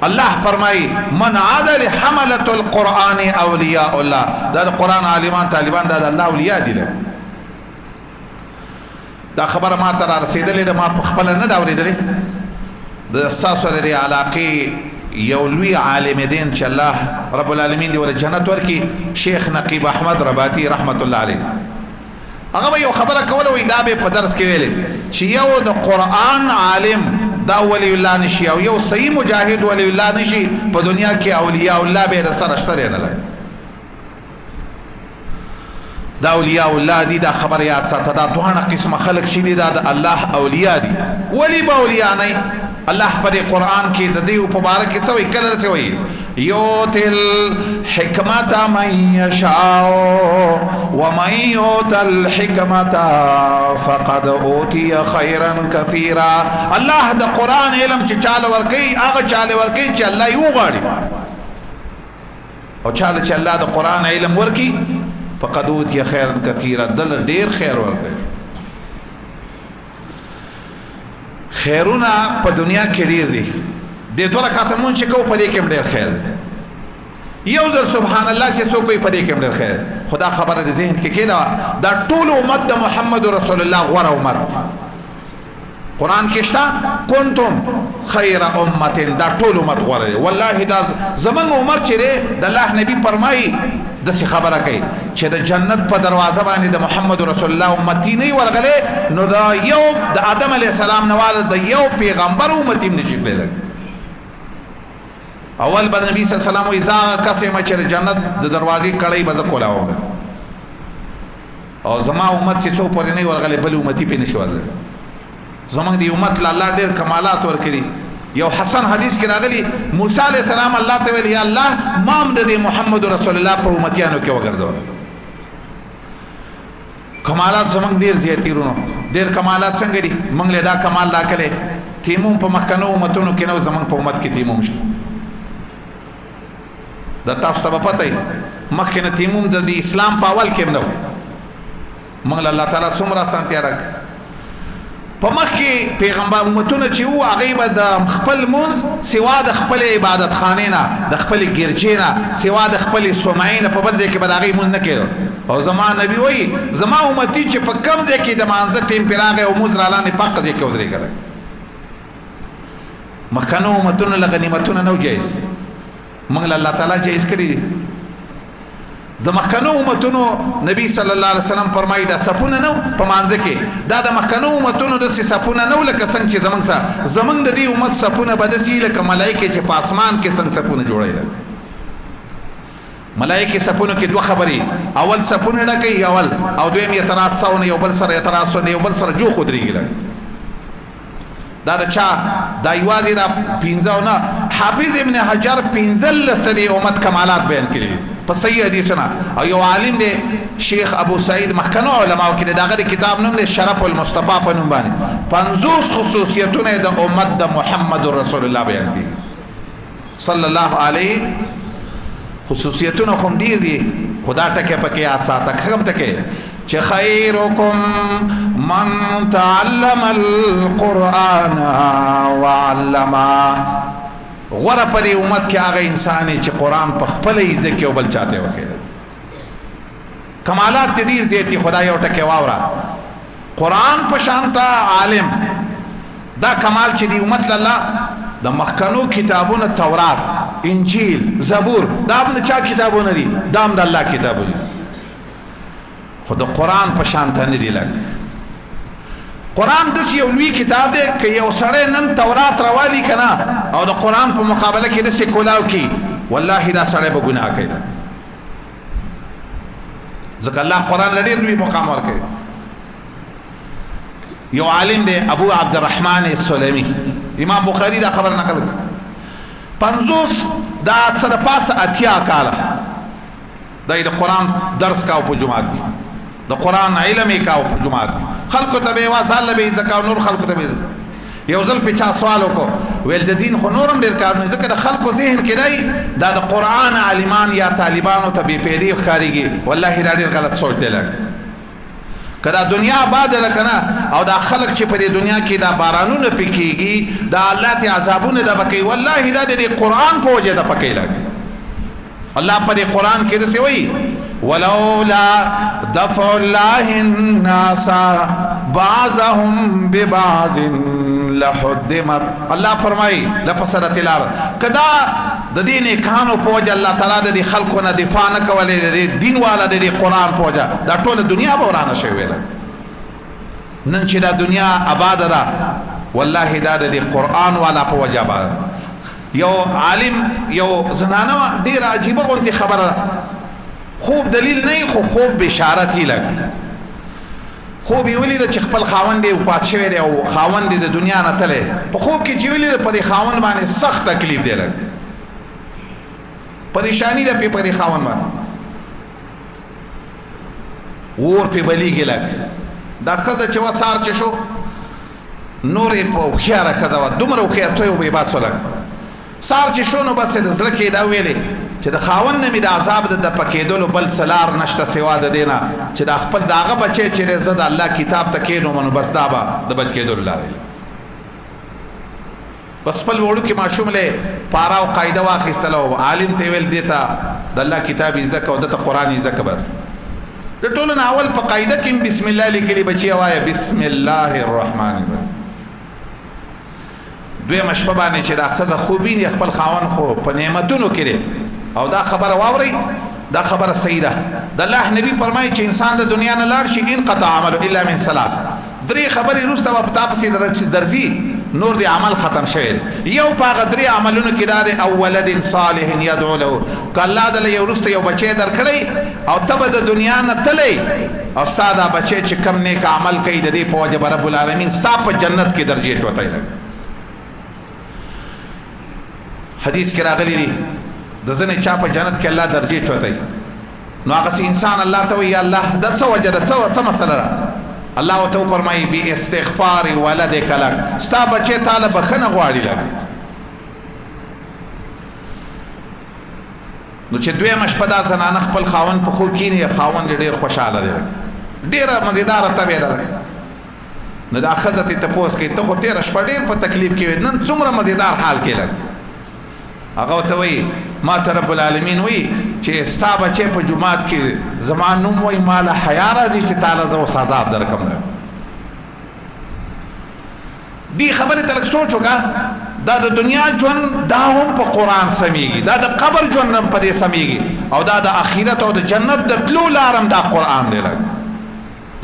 الله فرمایي من عادل حملة القرآن اولیاء الله. دا د قرآن عالمان طالبان دا د الله اولیاء دي. دا خبره ما ته را رسېدلې ده، ما په خپله نه ده اورېدلې. د ستاسو د دې علاقې یو لوی عالم دین چې الله رب العالمین دې ورته جنت ورکړي، شیخ نقیب احمد رباطي رحمت الله علیه، هغه به یو خبره کوله، وایي دا به په درس کې ویلې چې یو د قرآن عالم دا ولی الله نشي او یو صحیح مجاهد ولی الله نشي په دنیا کې، اولیاء الله به د سره شته دی نه لګي. دا اولیاء الله دي، دا خبر یاد ساته. دا دوه قسمه خلق شي دي، دا د الله اولیاء دي، ولی به اولیاء نه. الله پر قرآن کې د دې په باره کې څه وایي، کله څه وایي یؤتی الحکمت من یشاء ومن یؤت الحکمت فقد اوتی خیرا کثیرا. الله د قرآن علم چې چاله ورکوي هغه چاله ورکوي چې الله یې وغواړي، او چاله چې الله د قرآن علم ورکي فقد اوتی خیرا کثیرا، دل ډیر خیر ورکوي. خیرونه په دنیا کې ډیر دي، د 2 رکعاته مونږ چې کوو په دې کې هم ډیر خیر دی، یو ځل سبحان الله چې څوک کوي په دې کې هم ډیر خیر. خدا خبره د ذهن کې کېده، دا ټول امت د محمد رسول الله غوره امت. قرآن کې شته کنتم خیر امت، دا ټول امت غوره دی. والله دا زمونږ امت چې دی د الله نبی فرمایي داسې خبره کوي چې د جنت په دروازه باندې د محمد رسول الله امتی نه ورغلی، نو دا یو د آدم علیه السلام نه واده د یو پیغمبر امتی هم نشي تللی. اول به نبی صلی الله علیه وسلم وایي زه هغه کس یم چې د جنت د دروازې کړۍ به زه کولاوم، او زما امت چې څوک پرې نه ورغلی بل امتي پې نشي ورغلی. زمونږ د امت له الله ډېر کمالات ورکړي. یو حسن حدیث کې راغلی موسی علیہ السلام الله ته ویل یا الله مام د محمد رسول الله په امتیانو کې وګرځول. کمالات زمونږ ډېر زیات دي ورونو. ډېر کمالات څنګه دي؟ موږ له دا کمال دا کړی تیموم په مخکنو امتونو کې نه و، زمونږ په امت کې تیموم شته. دا تاسو ته به پته وي مخکې نه تیموم د اسلام په اول کې هم نه و. موږ له الله تعالی څومره اسانتیا راکړه. په مخکې پیغمبر امتونه چې وو هغوی به د خپل لمونځ سوا د خپلې عبادت خانې نه، د خپلې ګرجې نه، سوا د خپلې صومعې نه په بل ځای کې به د هغوی لمونځ نه کېده. او زما نبي وایي زما امتي چې په کوم ځای کې د مانځه ټیم پرې راغی او لمونځ رالاندې په هغه ځای کې ودرېږلی. مخکنو امتونو له غنیمتونه نه و جایز، موږ له الله تعالی جایز کړي دي. د مخکنو امتونو نبی صلی الله علیه وسلم فرمایي دا صفونه نه په مانځه کې، دا د مخکنو امتونو داسې صفونه نه و لکه څنګه چې زموږ سره زموږ د دې امت صفونه به داسې لکه ملایکې چې په اسمان کې څنګه صفونه جوړېدل. ملائکه صفونو کې دوه خبرې، اول صفونه ډکوي اول، او دویم یتراصون یو بل سره یتراصون یو بل سره جوخ ودرېږي. دا د چا دا یوازې دا پنځه نه، حافظ ابن حجر 15 امت کمالات بیان کړي په صحیح حدیثونه. او یو عالم دی شیخ ابو سعید مخکنو علماو کې دغه کتاب نوم دی شرف المصطفى په نوم باندې 50 خصوصیتونه د امت د محمد رسول الله بیان کړي صلی الله علیه. خصوصیتونه خو ډیر دي، خدا ټکه پکې یاد ساته کوم ټکه چې خیرکم من تعلم القرآن وعلمه. غوره په دې امت کې هغه انسان چې قرآن په خپل عزت کې او بل چاته وکړي. کمالات ډیر دي، خدای یو ټکه واوره قرآن په شانته عالم. دا کمال چې دی امت الله د مخکنو کتابونو تورات، انجیل، زبور دا هم د چا کتابونه دي؟ دا هم د الله کتابونه دي، خو د قرآن په شانته نه دي. لږ قرآن داسې یو لوی کتاب دی که یو سړی نن تورات راوالي که نه او د قرآن په مقابله کې داسې کولاو کړي، والله دا سړی به ګناه کوي. ځکه الله قرآن له ډېر لوی مقام ورکوي. یو عالم دی ابو عبدالرحمن السلمي، امام بخاری دا خبر نقل کړ 50 دا سره پاسه 80 کاله د قرآن درس کاو په جماعت کې، د قرآن علم یې کاو په جماعت کې، خلکو ته به یې ځان له به یې زکاو، نور خلکو ته به یې. یو ځل په چا سوال وکړو ویل د دین خو نورم ډېر کارونه ځکه د خلکو ذهن کې دی دا د قرآن عالمان یا طالبانو ته بې پیدې ښکارېږي. والله دا ډېر غلط سوچ دی. لږ که دا دنیا آباد ده که نه، او دا خلق چې په دې دنیا کې دا بارانونه پې کېږي، دا الله ته عذابونه ده پکې، والله دا د دې قرآن په وجه ده پکې. لږ الله په دې قرآن کې داسې وایي ولولا دفع الله الناس بعضهم ببعض لحدمت. الله فرمایي لفسدت الارض، کدا د دې نیکانو په وجه الله تعالی د دې خلکو نه دفاع نه کولې، د دین والا د دې قرآن په وجه دا ټوله دنیا به ورانه شوې ویله. نن چې دا دنیا آباده ده والله دا د دې قرآن والا په وجه آباده. یو عالم یو زنانه ډېره عجیبه غوندې خبره، خوب دلیل نه خو خوب بشارت یې لږ خوب یې ولیده چې خپل خاوند یې وفات شوی دی او خاوند یې د دنیا نه تللی. په خوب کې چې ولیده په دې خاوند باندې سخت تکلیف دی، لږ پریشانی ده په دې خاوند باندې، اور پې بلیږي. لږ دا ښځه چې وه سهار چې شو نور یې په هوښیاره ښځه وه، دومره هوښیارتوی و بې بس وه. لږ سهار چې شو نو بس د زړه کې دا ویلې چې د خاوند نه مې د عذاب د پکېدلو بل څه لار نشته سوا د دې نه چې دا خپل د هغه بچی چې زه د الله کتاب ته کښېنوم نو بس دا به د بچ کېدلو لارې. بس خپل وړوکي ماشوم له پاره او قاعده واخیستله او عالم ته ویل دې ته د الله کتاب یې زده که او دته قرآن یې زده که. بس د ټولو نه اول په قاعده کې بسم الله لیکلي، بچی وایه بسم الله الرحمن الرحیم. دویمه شپه باندې چې دا ښځه خوب ویني خپل خاوند خو په نعمتونو کې دی او دا خبره واورئ، دا خبره صحیح ده. د الله نبی فرمایي چې انسان د دنیا نه لاړ شي انقطع عمله الا من ثلاث. درې خبرې وروسته به په تا پسې درځي، نور دی عمل ختم شوی. یو په هغه درې عملونو کې دا دی او ولد صالح یدعو له، که الله دله یو وروسته یو بچی درکړی او ته به د دنیا نه تلی او ستا دا بچی چې کم نیک عمل کوي د دې په وجه به رب العالمین ستا په جنت کې درجې ټوتی. حدیث کې راغلی دی د ځنې چا په جنت کې الله درجې چوتای. نو هغه انسان الله ته وی الله د څه وجه د څه مسله ده الله ته فرمایي بی استغفار ولدک لک ستا بچی تعالی بخنه غواړي لک نو چې دویمه شپه دا زنانه خپل خاوند په خوب کینی خاوند ډیر خوشاله دی ډیره مزیدار طبیعه ده نو دا ښځه ته تپوس کوي ته خو تېره شپه ډېر په تکلیف کې وې نن څومره مزیدار حال کې لږ هغه ورته وایي ما ته رب العالمین وایي چې ستا بچی په جومات کې زما نوم وایي ما له حیا راځي چې تا له زه اوس عذاب درکړم دې خبرې ته لږ سوچ وکړه دا د دنیا ژوند دا هم په قرآن سمیږي دا د قبر ژوند هم په دې سمیږي او دا د آخرت او د جنت د تلو لار هم دا قرآن دی لږ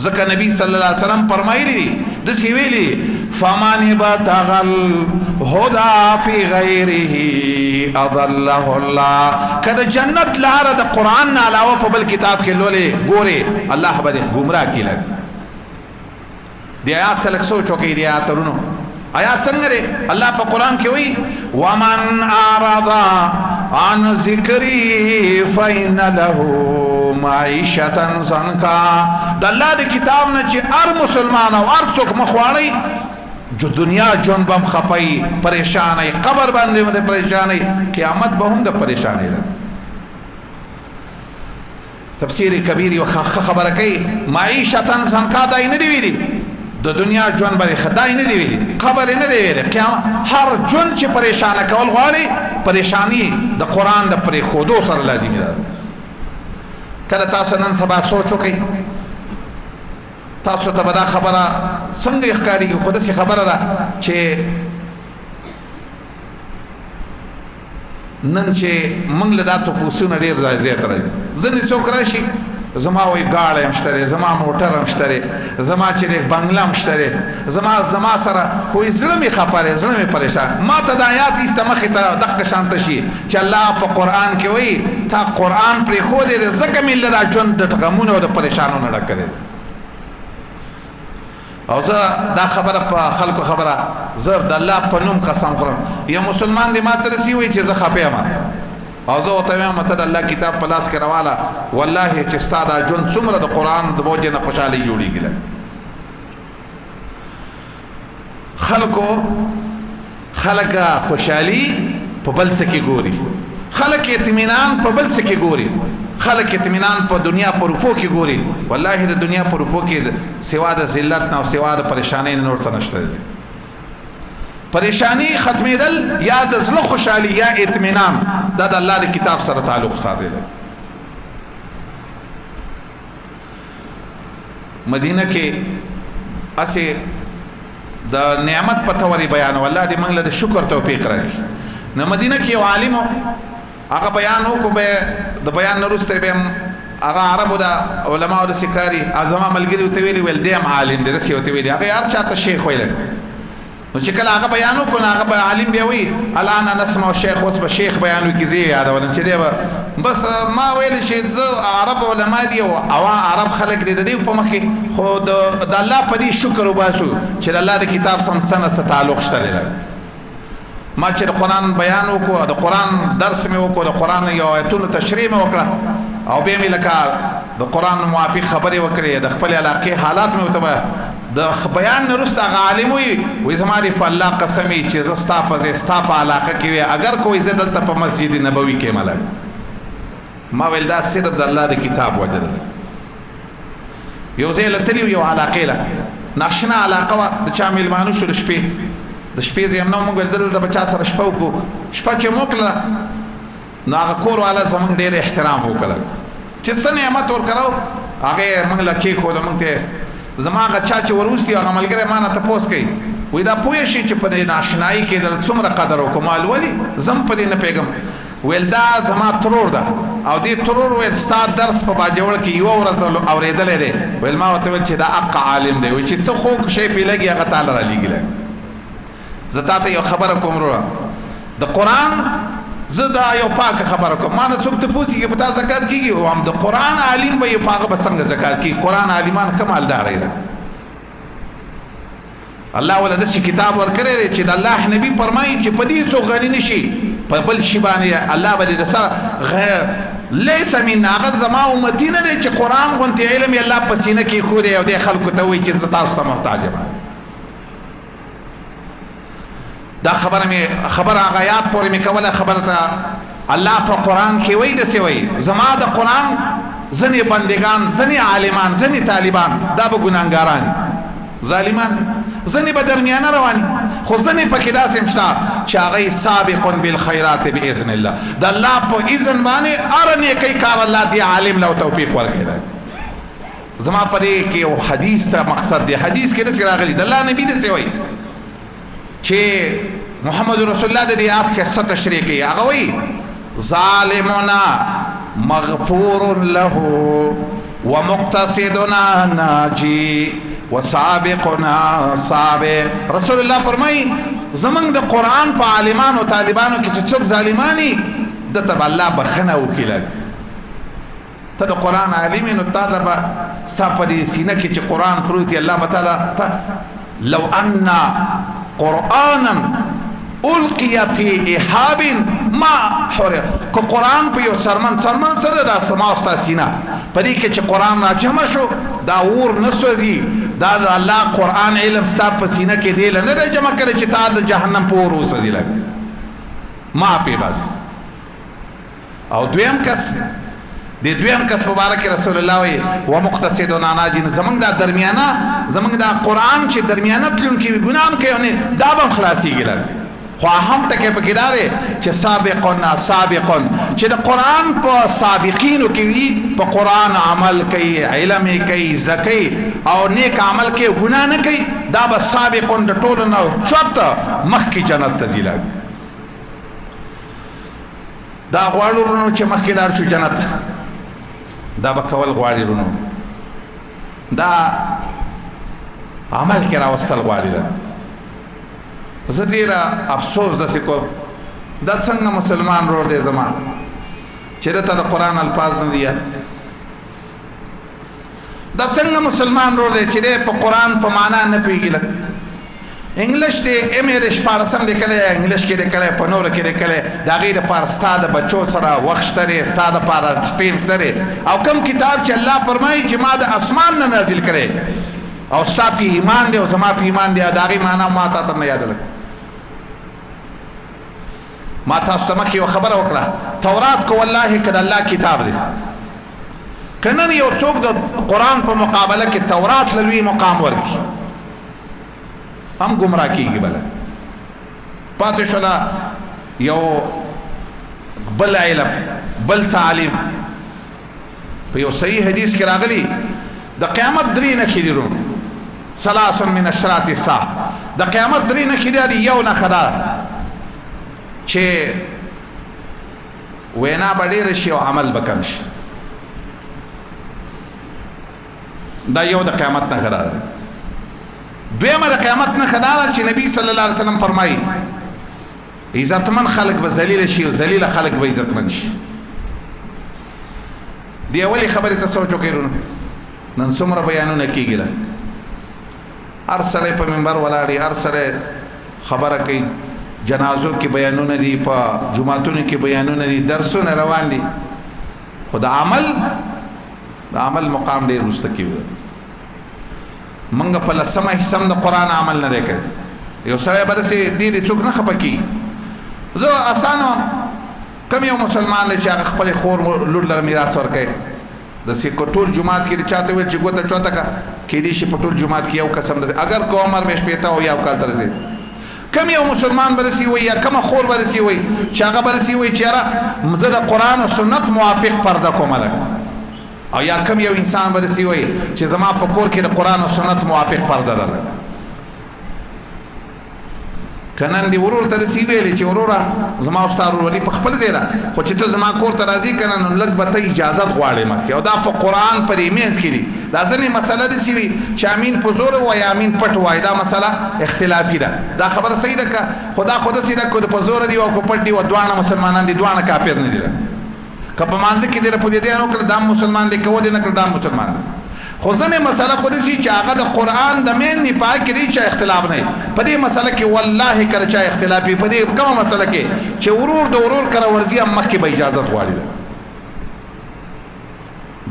ځکه نبی صلی الله علیه وسلم فرمایلی دي داسې ویلي فمن ابتغى الهدى في غيره اضله الله کله جنت لاره د قرآن نه علاوه په بل کتاب کې لولې ګوري الله به دې ګمراه کړي لږ دې آیات ته لږ سوچ وکړئ دې آیاتونو آیات څنګه دی الله په قرآن کې وایي ومن اعرض عن ذکری فإن له معیشة ضنکا د الله د کتاب نه چې هر مسلمان او هر څوک مخواړی جو دنیا ژوند به هم خپي پریشانۍ قبر باندې هم د پریشانۍ قیامت به هم د پریشانۍ ده تفسیر کبیر یو خبره کوي معیشة ضنکا دا یې نه دی ویلي د دنیا ژوند باندې خدای نه دی ویلي قبر نه دی ویلي قیامت هر ژوند چې پریشانه کول غواړي پریشانی د قرآن د پرېښودو سره لازمي ده کله تاسو نن سبا سوچ وکئ تاسو ته به دا خبره څنګه ښکارېږي خو داسې خبره ده چې نن چې موږ له دا تپوسونه ډېر زیات راځي ځینې څوک راشي زما وای گاڑی هم شته زما موټر هم شته زما چې د بنگلا هم شته زما سره خو زړه مې خفه دی زړه مې پریشان ما ته د آیات ایسته مخې ته دقه شانته شي چې الله په قرآن کې وایي تا قرآن پرېښودی دی ځکه مې له دا ژوند د غمونو او د پریشانونو ډک کړی او زه دا خبره په خلکو خبره زه د الله په نوم قسم خورم یو مسلمان دی ما ته رسي وایي چې زه خفه یم او زه ورته وایم ته د الله کتاب په لاس کې راواله والله چې ستا دا ژوند څومره د قرآن د وجې نه خوشحالي جوړېږي خلک خوشحالي په بل څه کې ګوري خلک اطمینان په بل څه کې ګوري خلک اطمینان په دنیا په روپو کې ګوري والله د دنیا په روپو کې سوا د ذلت نه او سوا د پریشانۍ نه نور څه نشته دی پریشانی ختمیدل یا د زړه خوشحالي یا اطمینان دا د الله د کتاب سره تعلق ساتي مدینه کې اسه د نعمت په توري بیان والله دې موږ له شکر توفیق راکړي نو مدینه کې یو عالم هغه بیان وکړ به د بیان نورسته به هغه عربو د علماء د سکاري اعظم ملګری ته ویلي ول دیم عالم دې رسي وته ویلي هغه هر چاته شیخ ویل نو چې کله هغه بیان وکړ هغه عالم بیا وی الان نسمع شیخ اوس به شیخ بیان وکړي زی یادولم چې دی بس ما ویل چې زه عرب علما دي او عرب خلک دي د دې په مخ خو د الله په دې شکر وباسو چې الله د کتاب سره تعلق شته لري ما چې قرآن بیان وکړو د قرآن درس مې وکړو د قرآن یو آیتونو تشریح مې وکړه او بیا مې لکه د قرآن موافق خبرې وکړې د خپل علاقې حالات مې ورته د بیان نه وروسته هغه عالم وی زما دې په الله قسمي چې زه ستا په ځای ستا په علاقه کې وی اگر کوئی زه دلته په مسجد نبوي کې ملک ما ویل دا صرف د الله د کتاب وجه ده یو ځای له تلي یو علاقې له ناشنا علاقه د چا میلمانو شو د شپې زم نو موږ ورته د بچا سره شپه وکړو شپه چې موکله نو هغه کور والا زموږ ډېر احترام وکړ چې څه نعمت ورکړو هغه موږ له کې خو د موږ ته زما هغه چا چې وروستي هغه ملګری ما نه تپوس کوي وی دا پوه شي چې په دې ناشنایي کې د څومره قدر او کمال ولي زم په دې نه پیغام ویل دا زما ترور ده او دې ترور ویل ستا درس په باجوړ کې یو ورځ اورېدلې دی ویل ما ورته ویل چې دا حق عالم دی وی چې څه خو شی پې لګي هغه تعالی را لېږلی زه تا ته یو خبره کوم وروره د قرآن زه دا یو پاکه خبره کوم ما نه څوک تپوس کېږي په تا زکات کېږي او هم د قرآن عالم به یې په هغه به څنګه زکات کېږي قرآن عالمان ښه مالداره ده الله ولا داسې کتاب ورکړی دی چې د الله نبي فرمایي چې په دې څوک غني نشي په بل شي باندې الله به دې د سره لیس من هغه زما امتی نه دی چې قرآن غوندې علم یې الله په سینه کې ایښودی او دې خلکو ته وایي چې زه تاسو ته محتاج یم. دا خبره هغه آیات پورې مې کوله. خبره ته الله په قرآن کې وایي داسې وایي زما د قرآن ځینې بندگان، ځینې عالمان، ځینې طالبان دا به ګناهګاران ظالمان، ځینې به درمیانه روان خو ځینې پکې داسې هم شته چې هغه سابق بالخیرات باذن الله، د الله په اذن باندې هر نیکۍ کار الله دې عالم له توفیق ورکړي. زما په دې کې یو حدیث ته مقصد دی. حدیث کې داسې راغلی د الله نبی داسې وایي چې محمد رسول الله د دې آیات قصه تشریح کوي. هغه وایي ظالمنا مغفور له ومقتصدنا ناجی وسابقنا سابق. رسول الله فرمایي زمنګ د قرآن په عالمانو طالبانو کې چې څوک ظالمانی دته به الله بخنه وکړي. ته د قرآن عالم نو تا ته به ستا په دې سینه کې چې قرآن پروت دی الله به تعالی لو ان قرآنا القي في احاب ما حرق. که قرآن په یو سرمن سره د اسما او سینه په دې کې چې قرآن راجمع شو دا اور نه سوځي. دا د الله قرآن علم ستا په سینه کې دی نه دی جمع کړی چې تا د جهنم په اور وسوځي لګ ما پی بس. او دویم کس مبارک رسول الله وي ومقتصدنا ناجی زمنګ دا درمیانه زمنګ دا قرآن چې درمیانه تلونکي ګناه کوي دا به خلاصيږي لګ. خو هم ټکي پکې داري چې سابقون چې د قرآن په سابقینو کې وي په قرآن عمل کوي، علم کوي، زکي او نیک عمل کوي، ګناه نه کوي، دا به سابقون د ټولو نه چوت مخکې جنت ته ځي. دا غواړو ورونو چې مخکې لاړ شو جنت دا به کول غواړي ورونو، دا عمل کې راوستل غواړي. زه ډېره افسوس داسې کوم دا څنګه مسلمان ورور دی زما چې دته د قرآن الفاظ نه دي یاد، دا څنګه مسلمان ورور دی چې دی په قرآن په معنا نه پوهېږي. لکه انګلیش دی ایم اې د 14 لیکلی انګلیش کې لیکلی په نورو کې لیکلی د هغې دپاره ستا د بچو سره وخت شته دی، ستا دپاره ټیم شته دی. او کوم کتاب چې الله فرمایي چې ما د اسمان نه نازل کړی او ستا پې ایمان دی او زما پې ایمان دی د هغې معنا ما تا ته نه یاده لګ. ما تاسو ته مخکې یوه خبره وکړه تورات کو والله که د الله کتاب دی که نن یو څوک د قرآن په مقابله کې تورات له لوی مقام ورکړي هم ګمراه کېږي. بله پاتې شوله یو بل علم بل تعلیم. په یو صحیح حدیث کې راغلی د قیامت 3 نښې دي ورونو، 3 من اشراط الساعه. د قیامت 3 نښې دي. یو نښه ده چې وینا به ډېره شي او عمل به کم شي. دا یو د قیامت نښه ده. دویمه د قیامت نښه دا ده چې نبی صلی الله علیه وسلم فرمایي عزتمن خلک به ذلیله شي او ذلیله خلک به عزتمن شي. دې اولې خبرې ته سوچ وکړئ ورونو. نن څومره بیانونه کېږي هر سړی په منبر ولاړ، هر سړی خبره کوي، جنازو کې بیانونه دي، په جمعتونو کې بیانونه دي، درسونه روان دي، خو د عمل مقام ډېر وروسته کېږي. موږ په 10مه حصه د قرآن عمل نه دی کړی. یو سړی به داسې دې څوک نه خفه کېږي. زه اسانه کم یو مسلمان دی چې هغه خپلې خور لور لره میراث ورکوي داسې که ټول جومات کې چاته ویل چې ګوته چوته که کېدای شي په ټول جومات کې یو قسم ده اگر که عمر مې 15 او یو کال ته رسېږي. کم یو مسلمان به داسې وایي یا کمه خور به داسې وایي چې هغه به داسې وایي چې یاره زه د قرآن او سنت موافق پرده کومه ده، او یا کم یو انسان به داسې وایي چې زما په کور کې د قرآن او سنت موافق پرده ده. که نن دې ورور ته داسې ویلې چې وروره زما او ستا ورورولي په خپل ځای ده، خو چې ته زما کور ته راځې که نه نو لږ به ته اجازت غواړې مخکې، او دا په قرآن په دې منځ کې دي. دا ځینې مسله داسې وي چې امین په زور ووایي امین پټ ووایي، دا مسله اختلافي ده. دا خبره صحیح ده که خو دا خو داسې ده که په زوره دي او که پټ دي و دواړه مسلمانان دي، دواړه کافر نه دي. که په مانځه کې دې رپولیدیان وکړه دا مسلمان دی، که ودې نه کړه دا مسلمان دی. خو ځینې مسله خو داسې چې هغه د قرآن د مین نپاک کې دی چا اختلاف نه وي. په دې مسله کې والله که چا اختلاف وي په دې کومه مسله کې چې ورور د ورور کره ورځي هم مخکې به اجازت غواړي ده.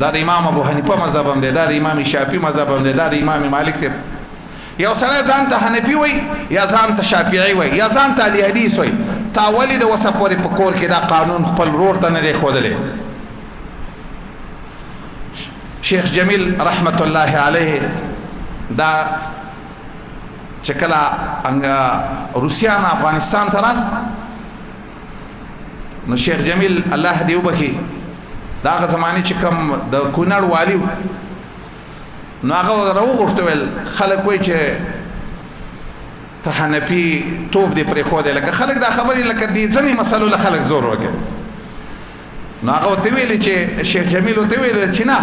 دا د امام ابو حنیفه مذهب هم دی، دا د امام شافعي مذهب هم دی، دا د امام مالک صاحب. یو سړی ځان ته حنفي وای یا ځان ته شافعي وای یا ځان ته اهل حدیث وای، تا ولې د اوسه پورې په کور کې دا قانون خپل ورور ته نه دی ښودلی؟ شیخ جمیل رحمت الله علیه دا چې کله روسیان افغانستان ته راغ، نو شیخ جمیل الله دې وبخي دا هغه زمانې چې کوم د کونړ والی نو هغه راوغوښته ویل خلک وایي چې ته حنفي توپ دې پرېښودی، لکه خلک دا خبرې لکه دې ځینې مسلو له خلک زور وکړي. نو هغه ورته ویلې چې شیخ جمیل ورته ویل چې نه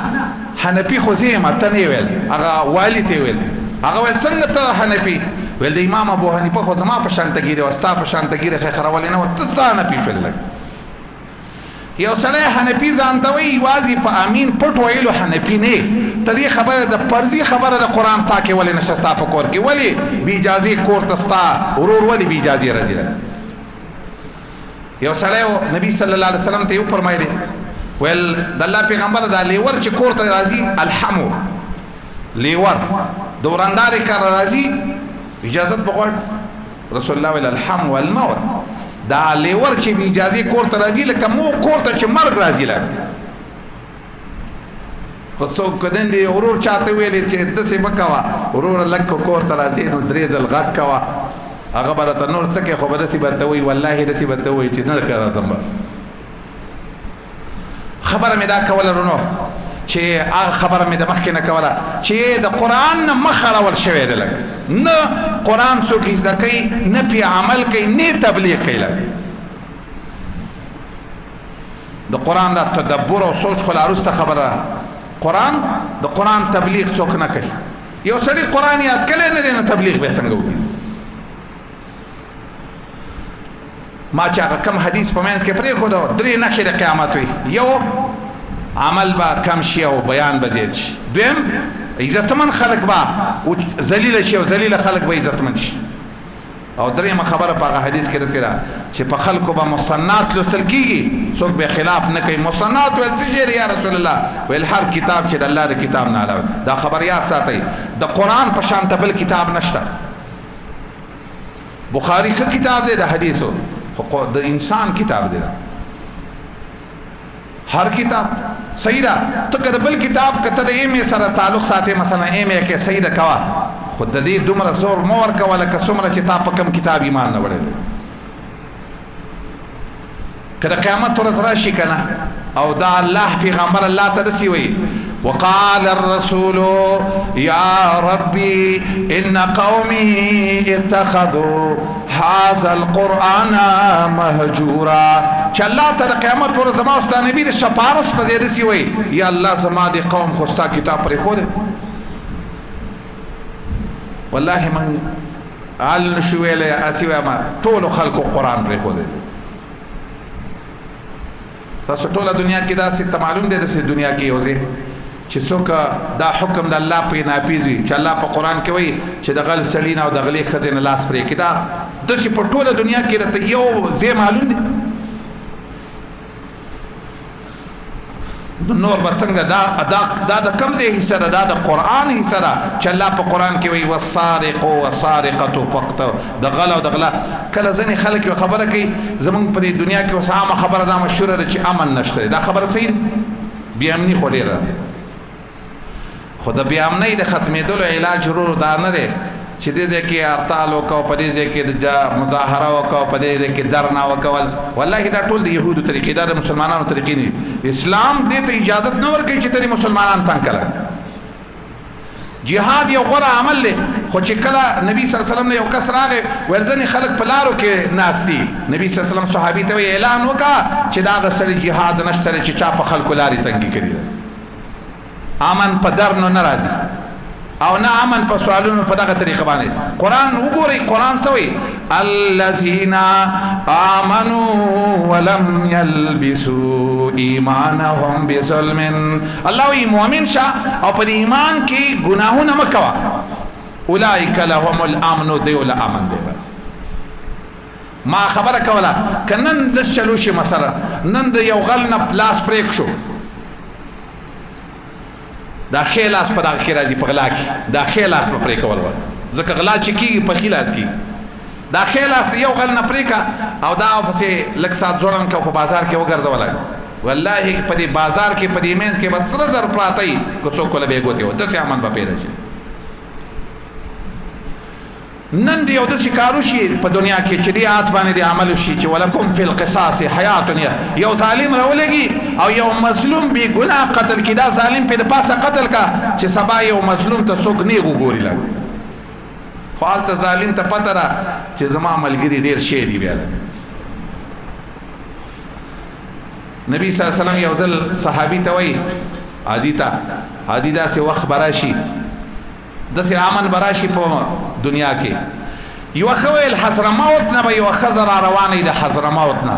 حنفي خو زه یم ته نه ویل، هغه والي ته ویل. هغه ویل څنګه ته حنفي؟ ویل د امام ابو حنیفه خو زما په شان ته ګیرې وه، ستا په شان ته ګیرې خیخرولې نه وه، ته څه حنفي شولې؟ یو سړی حنفي ځان ته وایي یوازې په امین پټ ویلو حنفي نه. ته دې خبره د فرضي خبره د قرآن ستا کې ولې نشته ستا په کور کې؟ ولې بې اجازې کور ته ستا ورور ولې بې اجازې راځي؟ یو سړی نبي صلی الله علیه وسلم ته یې وفرمایلې ویل د الله پیغمبر دا لیور چې کور ته راځي الحمو لیور د ورندارې کار راځي اجازت بغواړي؟ رسول الله ویل الحم والموت، دا لیور چې بې اجازې کور ته راځي لکه مو کور ته چې مرګ راځي. لکه خو څوک کدن دی ورور چاته ویلې چې داسې مه کوه، ورور لږ کور ته راځي نو 3 ځل غږ کوه، هغه به راته نور څه کوي خو به داسې به ته وایي والله داسې به ته وایي چې نه راځم. بس خبره مې دا کوله رونو چې هغه خبره مې د مخکې نه کوله چې د قرآن نه مخ اړول شوی دی. لږ نه قرآن څوک زده کوي، نه پې عمل کوي، نه تبلیغ کوي. لږ د قرآن د تدبر او سوچ خو لا وروسته خبره، قرآن د قرآن تبلیغ څوک نه کوي. یو سړي قرآن یاد کړی نه دی نو تبلیغ به څنګه وکړي؟ ما چې هغه کم حدیث په منځ کې پرېښودو 3 نښې د قیامت وي. یو عمل با کم شي او بیان به زیات شي. دویم عزتمن خلق با ذلیل شي او ذلیل خلق به عزتمن شي. او دریمه خبره په هغه حدیث کې رسېده چې په خلکو به مصنات لوستل کېږي، څوک به خلاف نه کوي. مصنات ویل څه شی دی یا رسول الله؟ ویل هر کتاب چې د الله د کتاب نه علاوه. دا خبر یاد ساتئ، د قرآن په شان ته بل کتاب نشته. بخاري ښه کتاب دی د حدیثو، خو د انسان کتاب دی. هر کتاب صحیح ده، ته که د بل کتاب که ته د ایم ای سره تعلق ساتې، مثلا ایم ای کې صحیح ده کوه، خو د دې دومره زور مه ورکوه لکه څومره چې تا په کوم کتاب ایمان نه وړی دی. که د قیامت ورځ راشي که نه او دا الله پیغمبر الله ته داسې وایي وقال الرسول يا ربي إن قومي اتخذوا هذا القرآن مهجورا. چې الله ته د قیامت پر زما او ستا نبی د شفارس په ځای داسې وایي یا الله زما د قوم خو ستا کتاب پرېښودی. والله من حال نشو ویلی هسې وایم ټولو خلکو قرآن پرېښودی. تاسو ټوله دنیا کې داسې ته معلوم دی داسې دنیا کې یو ځای چې څوک دا حکم د الله پرې ناپیز وي چې الله په قرآن کې وایي چې د غل سړي نه او د غلې ښځې نه لاس پرې کړي. دا داسې په ټوله دنیا کې راته یو ځای معلوم دی. نور به څنګه دا د کوم ځای حصه ده؟ دا د قرآن حصه ده چې الله په قرآن کې وایي والسارق والسارقة فاقطعوا. د غل او د غلا کله ځینې خلک یو خبره کوي زمونږ په دې دنیا کې اوس عامه خبره دا مشهوره ده چې امن نشته. دا خبره صحیح ده؟ بې امني خو ډېره، خو د بې امنۍ د ختمېدلو علاج ورور دا نه دی چې دې ځای کې هړتال وکړو، په دې ځای کې د مظاهره وکړو، په دې ځای کې درنه وکول. والله دا ټول د یهودو طریقې، دا د مسلمانانو طریقې نه دي. اسلام دې ته اجازت نه ورکوي چې ته د مسلمانان تنګ کړه. جهاد یو غوره عمل دی، خو چې کله نبی صلی الله علیه وسلم نه یو کس راغی ویل ځینې خلک په لارو کې ناست دي، نبی صلی الله علیه وسلم صحابي ته اعلان وکړه چې دا هغه سړي جهاد نشته چې چا په خلکو لارې تنګي کړي ده. امن په درنو نه راځي او نه امن په سوالونو په دغه طریقه باندې. قرآن وګورئ، قرآن څه وایي؟ الذين آمنوا ولم يلبسوا ایمانهم بظلم. الله وی مؤمن شه او په ایمان کې ګناهونه مه کوه. اولئک لهم الامن، دی ولا امن دی. بس ما خبره کوله که نن دس چلو شي مثلا نن د یو غل نه لاس پرېک شو دا ښی لاس په دغه کې راځي په غلا کې دا ښی لاس به پرې کول وایي ځکه غلا چې کېږي په ښي لاس کېږي دا ښی لاس یو غل نه پرېږه او دا پسې لږ ساعت ځوړن که په بازار کې وګرځولی والله په دې بازار کې په دې منځ کې به سره زر پراته وي که څوک له به یې ګوتې و داسې امن به پیدا شي نن دې یو داسې کار وشي په دنیا کې چې دې آیت باندې دې عمل وشي چې ولکم فی القصاص حیات یو ظالم راولېږي او یو مظلوم بې ګناه قتل کړي دا ظالم پې د پاسه قتل کا چې سبا یو مظلوم ته څوک نیغ وګوري لږ خو هلته ظالم ته پته ده چې زما ملګري ډېر شی دي بیا نبی صلی الله علیه وسلم یو ځل صحابي ته وایي عادي داسې وخت به راشي داسې امن به راشي په دنیا کې یوه ښه ویل حضرموت نه به یوه ښځه را روانه وي د حضرموت نه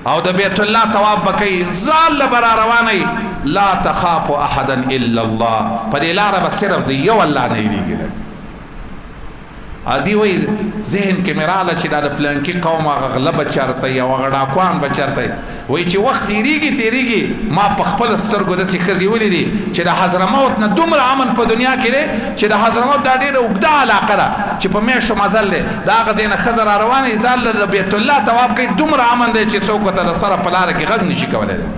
او د بیت الله طواف به کوي ځان له به را روانه وي لا تخاف احدا الا الله په دې لاره به صرف د یو الله نه یېرېږي عادي وایي ذهن کې مې راغله چې دا د پلانکي قوم هغه غله به چېرته وي او هغه ډاکوان به چېرته وي وایي چې وخت تېرېږي ما په خپلو سترګو داسې ښځې ولیدې چې د حضرموت نه دومره امن په دنیا کې دی چې د حضرموت دا ډېره اوږده علاقه ده چې په میاشتو مزل دی د هغه ځای نه ښځه را روانه وي ځان له د بیت الله طواف کوي دومره امن دی چې څوک ورته د سره په لاره کې غږ نشي کولی دی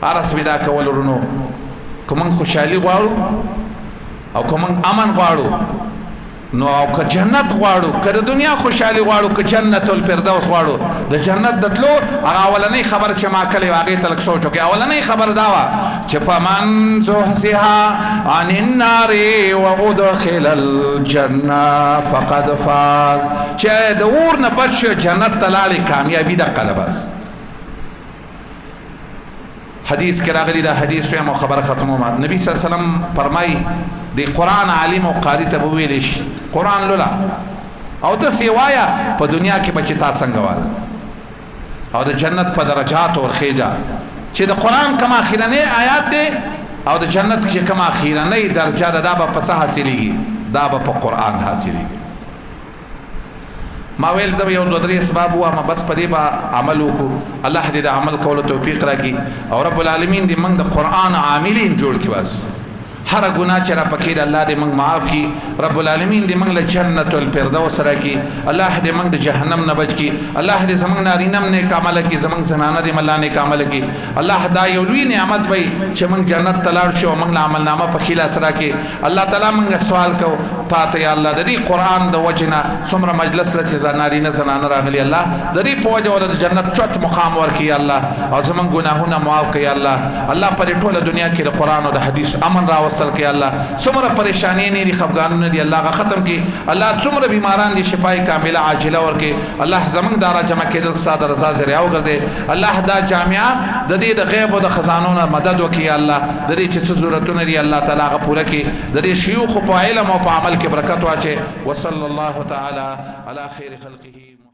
عرض مې دا کول ورونو که موږ خوشحالي غواړو او که موږ امن غواړو نو او که جنت غواړو که د دنیا خوشحالي غواړو که جنت الفردوس غواړو د جنت د تلو هغه اولنۍ خبره چې ما کړې وه هغې ته لږ سوچ وکړئ اولنۍ خبره دا وه چې فمن زحزح عن النار وادخل الجنه فقد فاز چې د اور نه بچ شو جنت ته لاړې کامیابي دقه ده بس حدیث کې راغلی دا حدیث ویم او خبره ختموم نبی صلی الله علیه وسلم فرمایي د قرآن عالم او قاری ته به ویلی شي قرآن لولا او داسې وایه په دنیا کې به چې تا څنګه واله او د جنت په درجاتو ورخیجه چې د قرآن کوم اخرنی آیات دی او د جنت چې کوم اخرنی درجه ده دا به په څه حاصلېږي دا به په قرآن حاصلېږي ما ویل زه یو دوه درې اسباب ووایم بس په دې به عمل وکړو الله دې د عمل کولو توفیق راکړي او رب العالمین دې موږ د قرآن عاملین جوړ کړي بس هر ګناه چې را پکې د الله دې موږ معاف کړي رب العالمین دې موږ له جنت الفردوس راکړي الله دې موږ د جهنم نه بچ کړي الله دې زموږ نارینه هم نیک عمله کړي زموږ زنانه دې الله نیک عمله کړي الله دا یو لوی نعمت وي چې موږ جنت ته لاړ شو موږ له عملنامه په ښي لاس راکړي الله تعالی موږ سوال کوو تا ته یا الله د دې قرآن د وجې نه څومره مجلس له چې نارینه زنانه راغلي الله د دې په وجه ورته د جنت چوت مقام ورکړي الله او زموږ ګناهونه معاف کړي الله په دې ټوله دنیا کې د قرآن او د حدیث امن راوستل کړي الله څومره پریشانۍ نه دي خفګانونه دي الله هغه ختم کړي الله څومره بیماران دي شفای کامله عاجله ورکړي الله زموږ دا را جمع کېدل ستا د رضا ذریعه وګرځي الله دا جامعه د دې د غیب او د خزانو نه مدد وکړي الله د دې چې څه ضرورتونه دي الله تعالی هغه پوره کړي د دې شیوخو په علم او په عمل کې برکت واچي وصلی الله تعالی علی خیر خلقه